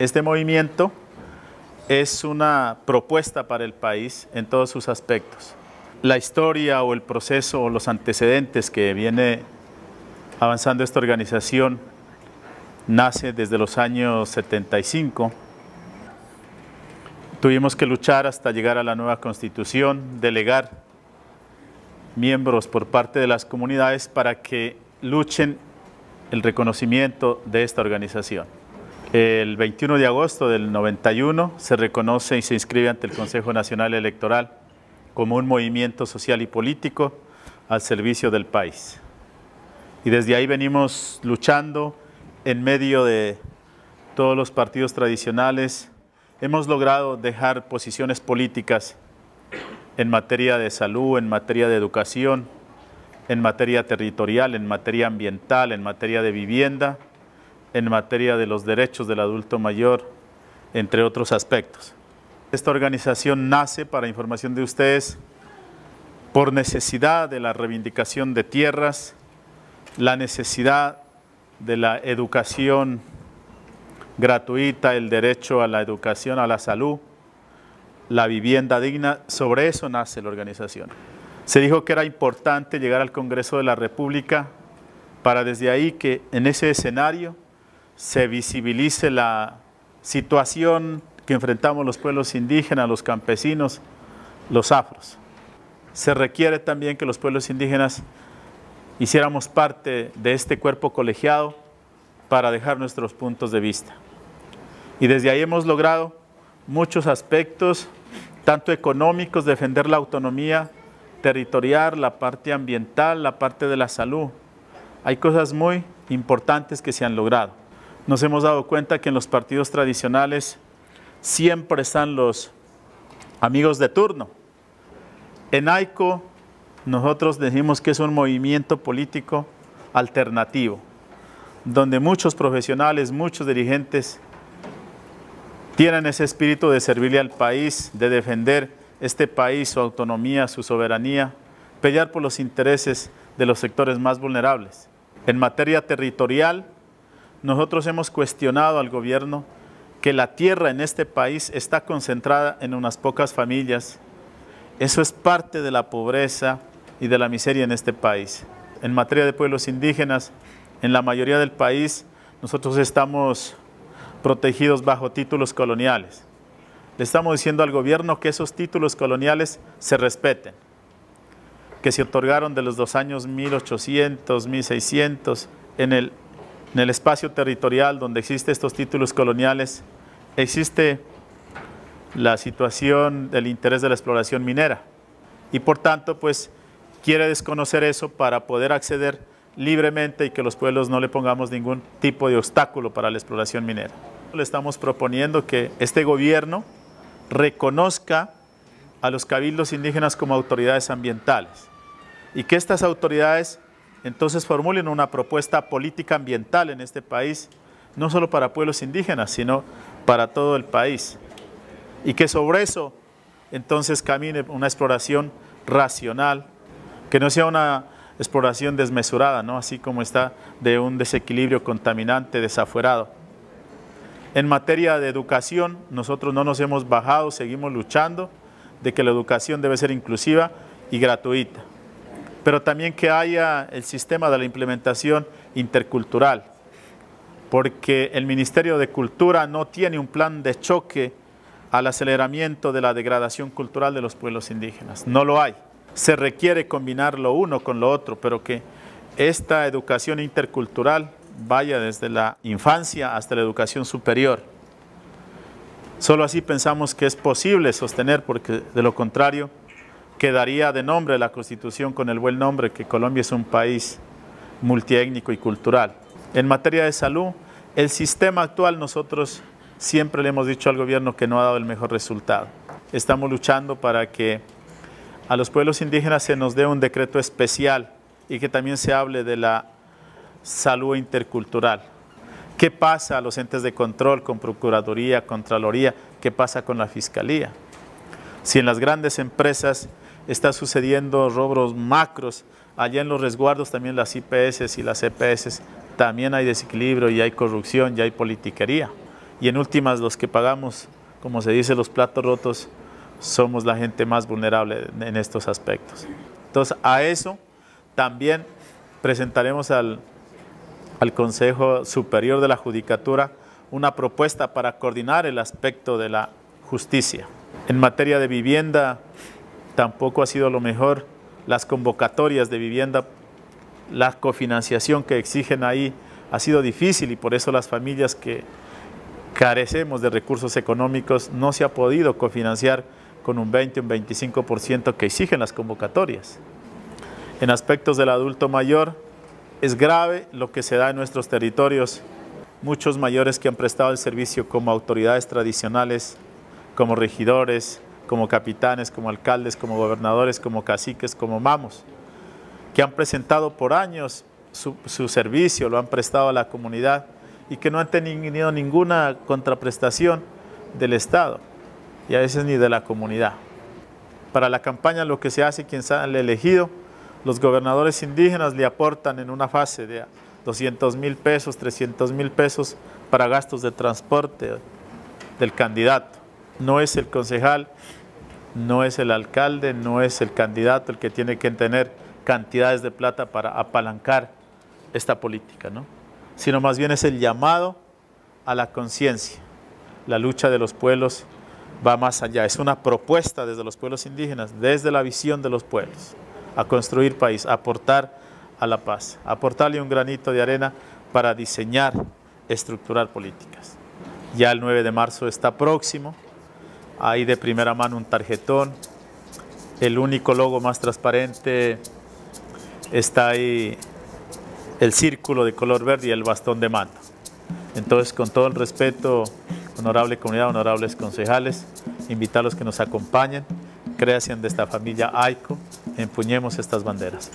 Este movimiento es una propuesta para el país en todos sus aspectos. La historia o el proceso o los antecedentes que viene avanzando esta organización nace desde los años 75. Tuvimos que luchar hasta llegar a la nueva constitución, delegar miembros por parte de las comunidades para que luchen el reconocimiento de esta organización. El 21 de agosto del 91 se reconoce y se inscribe ante el Consejo Nacional Electoral como un movimiento social y político al servicio del país. Y desde ahí venimos luchando en medio de todos los partidos tradicionales. Hemos logrado dejar posiciones políticas en materia de salud, en materia de educación, en materia territorial, en materia ambiental, en materia de vivienda, en materia de los derechos del adulto mayor, entre otros aspectos. Esta organización nace, para información de ustedes, por necesidad de la reivindicación de tierras, la necesidad de la educación gratuita, el derecho a la educación, a la salud, la vivienda digna. Sobre eso nace la organización. Se dijo que era importante llegar al Congreso de la República para desde ahí que en ese escenario se visibilice la situación que enfrentamos los pueblos indígenas, los campesinos, los afros. Se requiere también que los pueblos indígenas hiciéramos parte de este cuerpo colegiado para dejar nuestros puntos de vista. Y desde ahí hemos logrado muchos aspectos, tanto económicos, defender la autonomía territorial, la parte ambiental, la parte de la salud. Hay cosas muy importantes que se han logrado. Nos hemos dado cuenta que en los partidos tradicionales siempre están los amigos de turno. En AICO nosotros decimos que es un movimiento político alternativo, donde muchos profesionales, muchos dirigentes tienen ese espíritu de servirle al país, de defender este país, su autonomía, su soberanía, pelear por los intereses de los sectores más vulnerables. En materia territorial, nosotros hemos cuestionado al gobierno que la tierra en este país está concentrada en unas pocas familias. Eso es parte de la pobreza y de la miseria en este país. En materia de pueblos indígenas, en la mayoría del país, nosotros estamos protegidos bajo títulos coloniales. Le estamos diciendo al gobierno que esos títulos coloniales se respeten, que se otorgaron de los años 1800, 1600, en el espacio territorial donde existen estos títulos coloniales, existe la situación del interés de la exploración minera y por tanto pues quiere desconocer eso para poder acceder libremente y que los pueblos no le pongamos ningún tipo de obstáculo para la exploración minera. Le estamos proponiendo que este gobierno reconozca a los cabildos indígenas como autoridades ambientales y que estas autoridades entonces formulen una propuesta política ambiental en este país, no solo para pueblos indígenas, sino para todo el país. Y que sobre eso entonces camine una exploración racional, que no sea una exploración desmesurada, ¿no? Así como está de un desequilibrio contaminante, desafuerado. En materia de educación, nosotros no nos hemos bajado, seguimos luchando de que la educación debe ser inclusiva y gratuita, pero también que haya el sistema de la implementación intercultural, porque el Ministerio de Cultura no tiene un plan de choque al aceleramiento de la degradación cultural de los pueblos indígenas, no lo hay. Se requiere combinar lo uno con lo otro, pero que esta educación intercultural vaya desde la infancia hasta la educación superior. Solo así pensamos que es posible sostener, porque de lo contrario quedaría de nombre la Constitución con el buen nombre que Colombia es un país multiétnico y cultural. En materia de salud, el sistema actual nosotros siempre le hemos dicho al gobierno que no ha dado el mejor resultado. Estamos luchando para que a los pueblos indígenas se nos dé un decreto especial y que también se hable de la salud intercultural. ¿Qué pasa a los entes de control con Procuraduría, Contraloría? ¿Qué pasa con la Fiscalía? Si en las grandes empresas está sucediendo robos macros, allá en los resguardos también las IPS y las EPS también hay desequilibrio y hay corrupción y hay politiquería. y en últimas los que pagamos, como se dice, los platos rotos, somos la gente más vulnerable en estos aspectos. Entonces, a eso también presentaremos al Consejo Superior de la Judicatura una propuesta para coordinar el aspecto de la justicia. En materia de vivienda, tampoco ha sido lo mejor. Las convocatorias de vivienda, la cofinanciación que exigen ahí ha sido difícil y por eso las familias que carecemos de recursos económicos no se ha podido cofinanciar con un 20 o un 25% que exigen las convocatorias. En aspectos del adulto mayor, es grave lo que se da en nuestros territorios. Muchos mayores que han prestado el servicio como autoridades tradicionales, como regidores, como capitanes, como alcaldes, como gobernadores, como caciques, como mamos, que han presentado por años su servicio, lo han prestado a la comunidad y que no han tenido ninguna contraprestación del Estado y a veces ni de la comunidad. Para la campaña lo que se hace, quien sale elegido, los gobernadores indígenas le aportan en una fase de 200.000 pesos, 300.000 pesos para gastos de transporte del candidato. No es el concejal, no es el alcalde, no es el candidato el que tiene que tener cantidades de plata para apalancar esta política, ¿no? Sino más bien es el llamado a la conciencia. La lucha de los pueblos va más allá, es una propuesta desde los pueblos indígenas, desde la visión de los pueblos, a construir país, a aportar a la paz, a aportarle un granito de arena para diseñar, estructurar políticas. Ya el 9 de marzo está próximo, hay de primera mano un tarjetón, el único logo más transparente, está ahí el círculo de color verde y el bastón de mando. Entonces, con todo el respeto, honorable comunidad, honorables concejales, invitarlos que nos acompañen, creación de esta familia AICO, empuñemos estas banderas.